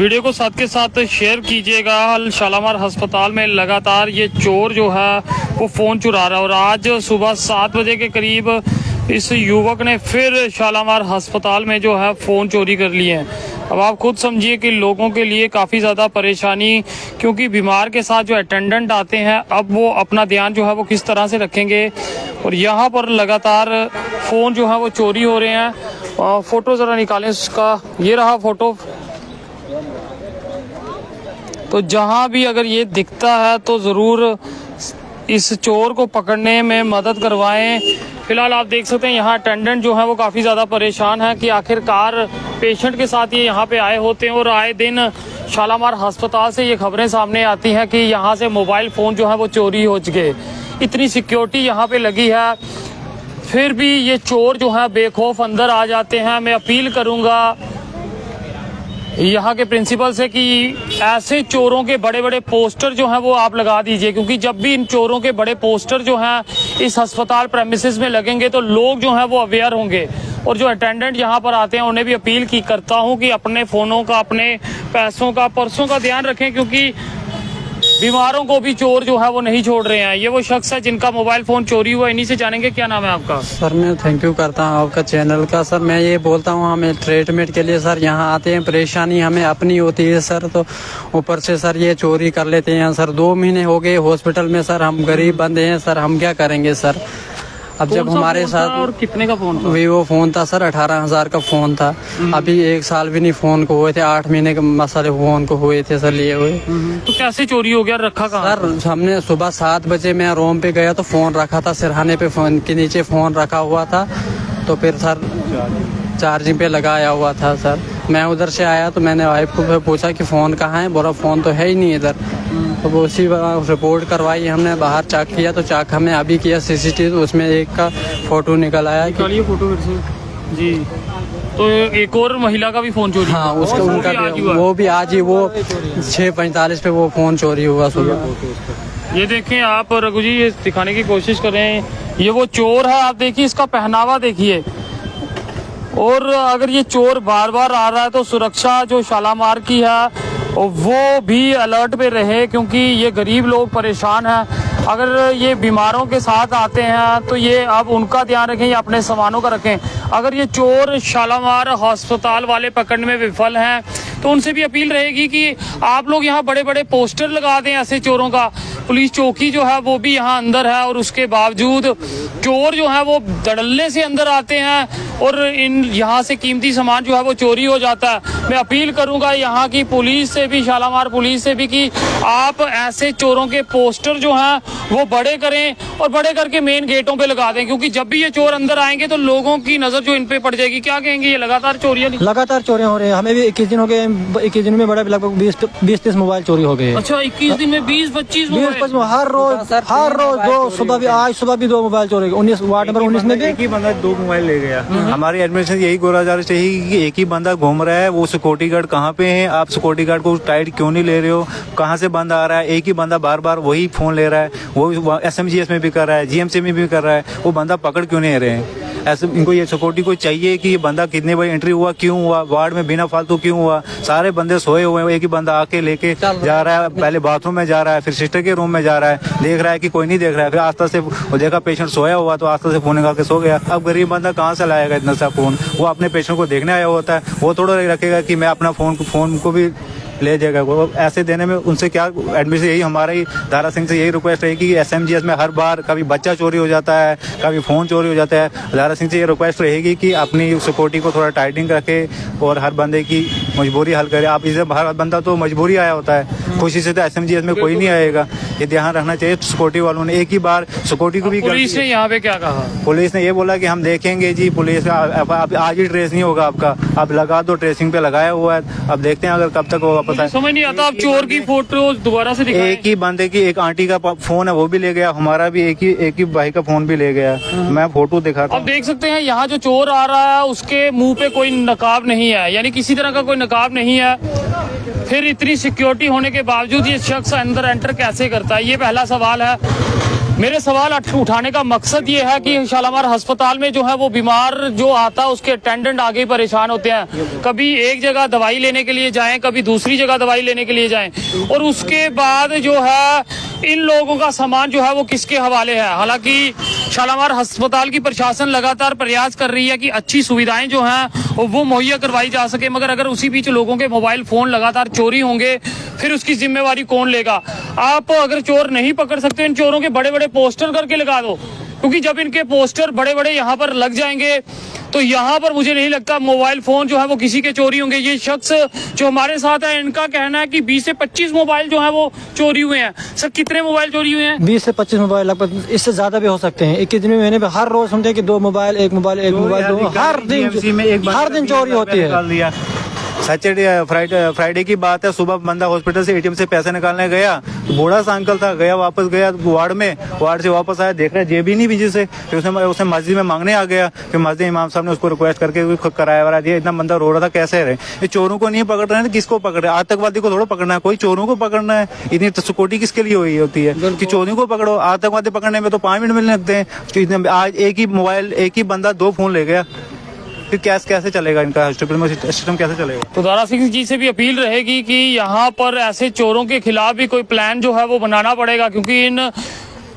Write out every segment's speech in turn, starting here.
Video को साथ के साथ शेयर कीजिएगा। शालामार अस्पताल में लगातार ये चोर जो है वो फ़ोन चुरा रहा है और आज सुबह 7 बजे के करीब इस युवक ने फिर शालामार अस्पताल में जो है फ़ोन चोरी कर लिए हैं। अब आप खुद समझिए कि लोगों के लिए काफ़ी ज़्यादा परेशानी, क्योंकि बीमार के साथ जो अटेंडेंट आते हैं अब वो अपना ध्यान जो है वो किस तरह से रखेंगे। और यहाँ पर लगातार फ़ोन जो है वो चोरी हो रहे हैं। फ़ोटो ज़रा निकालें इसका, ये रहा फ़ोटो। तो जहाँ भी अगर ये दिखता है तो ज़रूर इस चोर को पकड़ने में मदद करवाएं। फिलहाल आप देख सकते हैं यहाँ अटेंडेंट जो है वो काफ़ी ज़्यादा परेशान है कि आखिरकार पेशेंट के साथ ये यहाँ पे आए होते हैं और आए दिन शालामार अस्पताल से ये खबरें सामने आती हैं कि यहाँ से मोबाइल फ़ोन जो है वो चोरी हो गए। इतनी सिक्योरिटी यहाँ पे लगी है, फिर भी ये चोर जो है बेखौफ अंदर आ जाते हैं। मैं अपील करूँगा यहाँ के प्रिंसिपल से कि ऐसे चोरों के बड़े बड़े पोस्टर जो हैं वो आप लगा दीजिए, क्योंकि जब भी इन चोरों के बड़े पोस्टर जो हैं इस अस्पताल प्रेमिसेस में लगेंगे तो लोग जो हैं वो अवेयर होंगे। और जो अटेंडेंट यहाँ पर आते हैं उन्हें भी अपील करता हूँ कि अपने फ़ोनों का, अपने पैसों का, पर्सों का ध्यान रखें, क्योंकि बीमारों को भी चोर जो है वो नहीं छोड़ रहे हैं। ये वो शख्स है जिनका मोबाइल फ़ोन चोरी हुआ, इन्हीं से जानेंगे। क्या नाम है आपका? सर मैं थैंक यू करता हूँ आपका चैनल का। सर मैं ये बोलता हूँ हमें ट्रीटमेंट के लिए सर यहाँ आते हैं, परेशानी हमें अपनी होती है सर, तो ऊपर से सर ये चोरी कर लेते हैं सर। 2 महीने हो गए हॉस्पिटल में सर, हम गरीब बंदे हैं सर, हम क्या करेंगे सर। अब जब हमारे साथ और कितने का फ़ोन था? वीवो फ़ोन था सर, 18,000 का फ़ोन था। अभी 1 साल भी नहीं फ़ोन को हुए थे, 8 महीने के मसाले फ़ोन को हुए थे सर, लिए हुए। तो कैसे चोरी हो गया, रखा कहाँ? सर हमने सुबह 7 बजे मैं रूम पे गया तो फ़ोन रखा था सिरहाने पे, फ़ोन के नीचे फ़ोन रखा हुआ था। तो फिर सर चार्जिंग पे लगाया हुआ था सर। मैं उधर से आया तो मैंने वाइफ को पूछा कि फ़ोन कहाँ है, बोला फ़ोन तो है ही नहीं इधर। तो वो उसी रिपोर्ट करवाई हमने, बाहर चेक किया तो चेक हमें अभी किया सीसीटीवी, तो उसमें एक का फ़ोटो निकल आया। निकालिए फ़ोटो फिर से जी। तो एक और महिला का भी फ़ोन चोरी? हाँ उसका, उनका वो भी आज ही, वो 6:45 पे वो फ़ोन चोरी हुआ सुबह। ये देखें आप रघु जी, ये दिखाने की कोशिश करें, ये वो चोर है। आप देखिए इसका पहनावा देखिए। और अगर ये चोर बार बार आ रहा है तो सुरक्षा जो शालामार की है वो भी अलर्ट पे रहे, क्योंकि ये गरीब लोग परेशान हैं। अगर ये बीमारों के साथ आते हैं तो ये अब उनका ध्यान रखें या अपने सामानों का रखें। अगर ये चोर शालामार अस्पताल वाले पकड़ने में विफल हैं तो उनसे भी अपील रहेगी कि आप लोग यहाँ बड़े बड़े पोस्टर लगा दें ऐसे चोरों का। पुलिस चौकी जो है वो भी यहाँ अंदर है और उसके बावजूद चोर जो है वो धड़ल्ले से अंदर आते हैं और इन यहाँ से कीमती सामान जो है वो चोरी हो जाता है। मैं अपील करूँगा यहाँ की पुलिस से भी, शालामार पुलिस से भी, कि आप ऐसे चोरों के पोस्टर जो हैं वो बड़े करें और बड़े करके मेन गेटों पे लगा दें, क्योंकि जब भी ये चोर अंदर आएंगे तो लोगों की नज़र जो इन पे पड़ जाएगी। क्या कहेंगे, ये लगातार चोरियाँ हो रही है? हमें भी 21 दिन हो गए, 21 दिन में बड़ा लगभग 20-30 मोबाइल चोरी हो गए। अच्छा, 21 दिन में 20-25 हर रोज 2, सुबह भी, आज सुबह भी 2 मोबाइल चोरी। 19 वार्ड नंबर 19 में भी एक ही बंदा 2 मोबाइल ले गया। हमारी एडमिनिस्ट्रेशन यही गुजारिश चाहिए कि एक ही बंदा घूम रहा है, वो सिक्योरिटी गार्ड कहाँ पे है, आप सिक्योरिटी गार्ड को टाइट क्यों नहीं ले रहे हो, कहाँ से बंदा आ रहा है। एक ही बंदा बार बार वही फोन ले रहा है, वो SMGS में भी कर रहा है, GMC में भी कर रहा है, वो बंदा पकड़ क्यों नहीं रहे हैं। ऐसे इनको ये सिक्योरिटी को चाहिए कि ये बंदा कितने बजे एंट्री हुआ, क्यों हुआ, वार्ड में बिना फालतू क्यों हुआ। सारे बंदे सोए हुए हैं, एक ही बंदा आके लेके जा रहा है, पहले बाथरूम में जा रहा है, फिर सिस्टर के रूम में जा रहा है, देख रहा है कि कोई नहीं देख रहा है, फिर आस्था से वो देखा पेशेंट सोया हुआ तो आस्था से फोन निकाल के सो गया। अब गरीब बंदा कहाँ से लाएगा इतना सा फोन? वो अपने पेशेंट को देखने आया होता है, वो थोड़ा रखेगा कि मैं अपना फोन को भी ले जाएगा। वो ऐसे देने में उनसे क्या एडमिशन, यही हमारा ही दारा सिंह से यही रिक्वेस्ट है कि SMGS में हर बार कभी बच्चा चोरी हो जाता है, कभी फ़ोन चोरी हो जाता है। दारा सिंह से ये रिक्वेस्ट रहेगी कि अपनी सिक्योरिटी को थोड़ा टाइटिंग रखे और हर बंदे की मजबूरी हल करे। आप इसे हर बंदा तो मजबूरी आया होता है, खुशी से तो SMGS में कोई नहीं आएगा। ये ध्यान रखना चाहिए सिक्योरिटी वालों ने। एक ही बार सिक्योरिटी को भी, पुलिस ने यहाँ पे क्या कहा? पुलिस ने ये बोला कि हम देखेंगे जी, पुलिस आज ही ट्रेस नहीं होगा आपका, आप लगा दो, ट्रेसिंग पे लगाया हुआ है, अब देखते हैं अगर कब तक होगा पता है। समझ नहीं आता, आप चोर की फोटो दोबारा से दिखाएं। एक ही बंदे की, एक आंटी का फोन है वो भी ले गया, हमारा भी एक ही भाई का फोन भी ले गया। मैं फोटो दिखाता हूं। अब देख सकते हैं यहाँ जो चोर आ रहा है उसके मुंह पे कोई नकाब नहीं है, यानी किसी तरह का कोई नकाब नहीं है। फिर इतनी सिक्योरिटी होने के बावजूद ये शख्स अंदर एंटर कैसे करता है, ये पहला सवाल है। मेरे सवाल उठाने का मकसद ये है कि शालामार अस्पताल में जो है वो बीमार जो आता है उसके अटेंडेंट आगे परेशान होते हैं। कभी एक जगह दवाई लेने के लिए जाएं, कभी दूसरी जगह दवाई लेने के लिए जाएं, और उसके बाद जो है इन लोगों का सामान जो है वो किसके हवाले है। हालांकि शालामार अस्पताल की प्रशासन लगातार प्रयास कर रही है कि अच्छी सुविधाएं जो हैं वो मुहैया करवाई जा सके, मगर अगर उसी बीच लोगों के मोबाइल फोन लगातार चोरी होंगे फिर उसकी जिम्मेवारी कौन लेगा। आप अगर चोर नहीं पकड़ सकते, इन चोरों के बड़े बड़े पोस्टर करके लगा दो, क्योंकि जब इनके पोस्टर बड़े बड़े यहाँ पर लग जाएंगे तो यहाँ पर मुझे नहीं लगता मोबाइल फोन जो है वो किसी के चोरी होंगे। ये शख्स जो हमारे साथ है इनका कहना है कि 20 से 25 मोबाइल जो है वो चोरी हुए हैं। सर कितने मोबाइल चोरी हुए हैं? 20 से 25 मोबाइल, लगभग इससे ज्यादा भी हो सकते हैं। 21 महीने में हर रोज सुनते हैं कि 2 मोबाइल, एक मोबाइल, हर दिन चोरी होती है। सैटरडे फ्राइडे की बात है, सुबह बंदा हॉस्पिटल से एटीएम से पैसे निकालने गया, बूढ़ा सा अंकल था, गया वापस गया वार्ड में, वार्ड से वापस आया, देख रहा है जेब ही नहीं बीजी से। फिर उसने मस्जिद में मांगने आ गया, फिर मस्जिद इमाम साहब ने उसको रिक्वेस्ट करके कराया वरा दिया। इतना बंदा रो रहा था, कैसे रहे। ये चोरों को नहीं पकड़ रहे हैं, किसको पकड़ रहे हैं? आतंकवादी को थोड़ा पकड़ना है, कोई चोरों को पकड़ना है। इतनी सिक्योरिटी किसके लिए हुई होती है कि चोरों को पकड़ो? आतंकवादी पकड़ने में तो 5 मिनट मिलने लगते हैं। आज एक ही मोबाइल, एक ही बंदा 2 फोन ले गया, फिर कैसे चलेगा इनका हॉस्पिटल में सिस्टम, कैसे चलेगा? तो दारा सिंह जी से भी अपील रहेगी कि यहाँ पर ऐसे चोरों के खिलाफ भी कोई प्लान जो है वो बनाना पड़ेगा, क्योंकि इन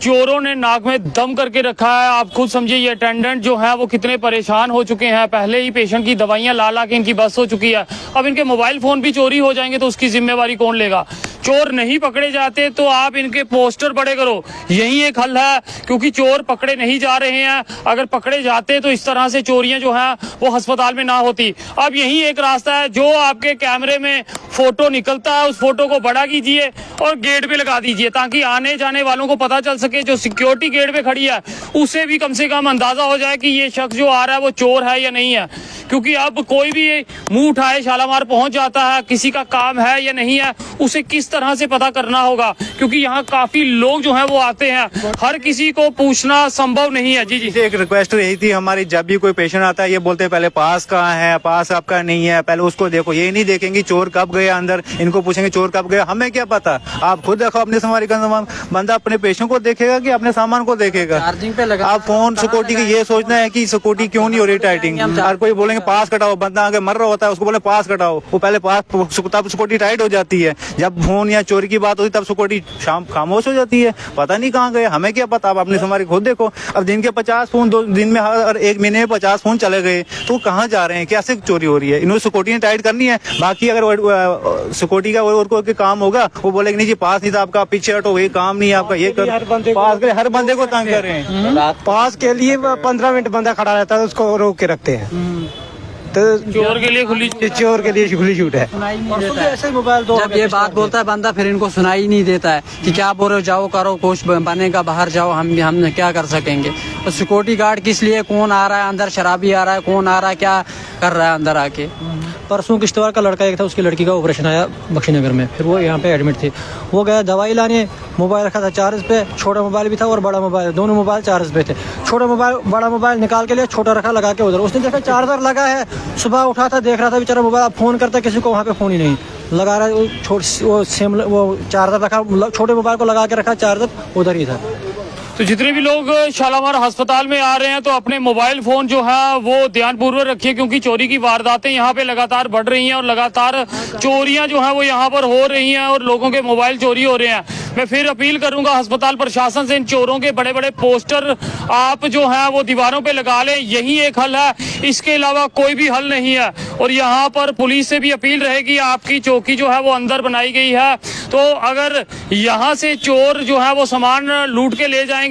चोरों ने नाक में दम करके रखा है। आप खुद समझिए ये अटेंडेंट जो है वो कितने परेशान हो चुके हैं। पहले ही पेशेंट की दवाइयां ला के इनकी बस हो चुकी है, अब इनके मोबाइल फोन भी चोरी हो जाएंगे तो उसकी जिम्मेवारी कौन लेगा? चोर नहीं पकड़े जाते तो आप इनके पोस्टर बड़े करो, यही एक हल है, क्योंकि चोर पकड़े नहीं जा रहे हैं। अगर पकड़े जाते तो इस तरह से चोरियां जो हैं वो अस्पताल में ना होती। अब यही एक रास्ता है, जो आपके कैमरे में फोटो निकलता है उस फोटो को बड़ा कीजिए और गेट पे लगा दीजिए, ताकि आने जाने वालों को पता चल सके। जो सिक्योरिटी गेट पे खड़ी है उसे भी कम से कम अंदाजा हो जाए कि ये शख्स जो आ रहा है वो चोर है या नहीं है। क्योंकि अब कोई भी मुंह उठाए शालामार पहुंच जाता है, किसी का काम है या नहीं है उसे किस तरह से पता करना होगा, क्योंकि यहाँ काफी लोग जो हैं वो आते हैं, हर किसी को पूछना संभव नहीं है। जी एक रिक्वेस्ट यही थी हमारी, जब भी कोई पेशेंट आता है ये बोलते हैं पहले पास कहाँ है, पास आपका नहीं है, पहले उसको देखो। ये नहीं देखेंगे चोर कब गया अंदर, इनको पूछेंगे चोर कब गया, हमें क्या पता। आप खुद देखो अपने सवारी का सामान, बंदा अपने पेशेंट को देखेगा कि अपने सामान को देखेगा? चार्जिंग पे लगा। आप फोन सिक्योरिटी की ये सोचना है कि सिक्योरिटी क्यों नहीं हो रही टाइटिंग। हर कोई बोलेंगे पास कटाओ, बंदा आगे मर रहा होता है उसको बोले पास कटाओ, वो पहले पास, तब सिक्योरिटी टाइट हो जाती है। जब फोन या चोरी की बात होती तब सिक्योरिटी खामोश हो जाती है, पता नहीं कहाँ गए, हमें क्या पता। आप अपनी सवारी खुद देखो, अब दिन के 50 फोन, 2 दिन में हर 1 महीने में 50 फोन चले गए, तो कहाँ जा रहे हैं, कैसे चोरी हो रही है? इन्होंने सिक्योरिटी टाइट करनी है। बाकी अगर सिक्योरिटी का और कोई काम होगा वो बोलेंगे नहीं जी पास नहीं था आपका, पीछे हटो, ये काम नहीं है आपका, ये कर। पास के हर बंदे को तंग कर रहे हैं। पास के लिए 15 मिनट बंदा खड़ा रहता है, उसको रोक के रखते हैं। तो चोर के लिए खुली चोर के लिए खुली छूट है। ऐसे मोबाइल दो, जब ये बात बोलता है बंदा फिर इनको सुनाई नहीं देता है कि क्या बोल रहे हो, जाओ करो, कुछ बनेगा, बाहर जाओ, हम क्या कर सकेंगे। तो सिक्योरिटी गार्ड किस लिए, कौन आ रहा है अंदर, शराबी आ रहा है, कौन आ रहा है, क्या कर रहा है अंदर आके। परसों किश्तवाड़ का लड़का एक था, उसकी लड़की का ऑपरेशन आया बख्शीनगर में, फिर वो यहाँ पे एडमिट थी। वो गया दवाई लाने, मोबाइल रखा था चार्ज पे, छोटा मोबाइल भी था और बड़ा मोबाइल, दोनों मोबाइल चार्ज पे थे। छोटा मोबाइल, बड़ा मोबाइल निकाल के लिए, छोटा रखा लगा के उधर। उसने देखा चार्जर लगा है, सुबह उठा था, देख रहा था बेचारा मोबाइल, फोन करता किसी को, वहाँ पे फोन ही नहीं लगा रहा है। वो चार्जर रखा, छोटे मोबाइल को लगा के रखा, चार्जर उधर ही था। तो जितने भी लोग शालामार अस्पताल में आ रहे हैं तो अपने मोबाइल फोन जो है वो ध्यानपूर्वक रखिए, क्योंकि चोरी की वारदातें यहाँ पे लगातार बढ़ रही हैं और लगातार चोरियां जो हैं वो यहाँ पर हो रही हैं और लोगों के मोबाइल चोरी हो रहे हैं। मैं फिर अपील करूंगा अस्पताल प्रशासन से, इन चोरों के बड़े बड़े पोस्टर आप जो हैं वो दीवारों पे लगा लें, यही एक हल है, इसके अलावा कोई भी हल नहीं है। और यहाँ पर पुलिस से भी अपील रहेगी, आपकी चौकी जो है वो अंदर बनाई गई है, तो अगर यहाँ से चोर जो है वो सामान लूट के ले जाएंगे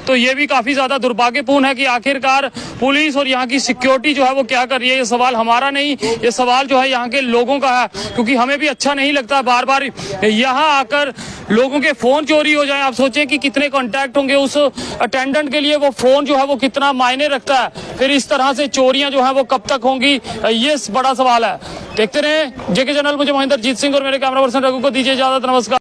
तो ये भी काफी ज्यादा दुर्भाग्यपूर्ण है कि आखिरकार पुलिस और यहाँ की सिक्योरिटी जो है वो क्या कर रही है। ये सवाल हमारा नहीं, ये सवाल जो है यहाँ के लोगों का है, क्योंकि हमें भी अच्छा नहीं लगता बार बार यहाँ आकर लोगों के फोन चोरी हो जाए। आप सोचें कि कितने कॉन्टैक्ट होंगे उस अटेंडेंट के लिए, वो फोन जो है वो कितना मायने रखता है। फिर इस तरह से चोरियां जो है वो कब तक होंगी, ये बड़ा सवाल है। देखते रहे जेके चैनल। मुझे महेंद्र जीत सिंह और मेरे कैमरा पर्सन रघु को दीजिए इजाजत। नमस्कार।